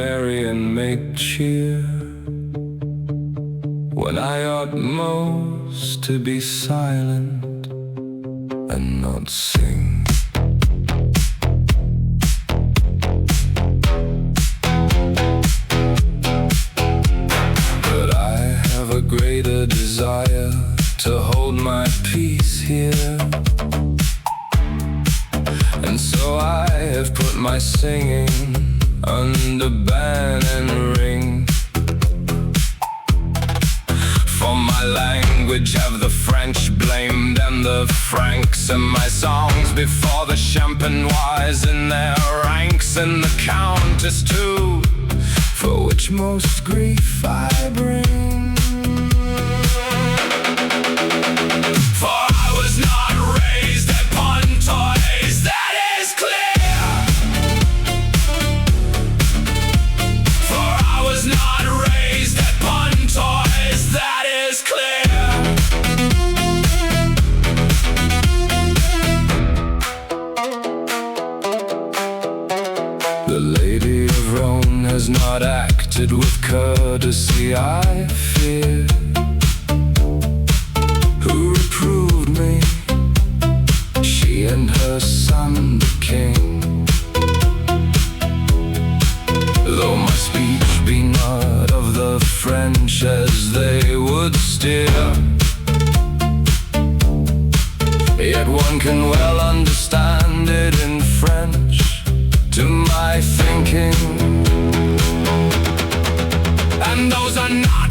merry and make cheer, when I ought most to be silent and not sing. But I have a greater desire to hold my peace here, and so I have put my singing under ban and ring. For my language have the French blamed and the Franks, and my songs before the Champenoise in their ranks, and the Countess too, for which most grief I bring. For I was not raised upon toys, that is clear. For I was not raised upon toys, that is clear. The Lady of Rome has not acted with courtesy, I fear. Who reproved me? She and her son the king. Though my speech be not of the French as they would steer, yet one can well understand it in French to my thinking. And those are not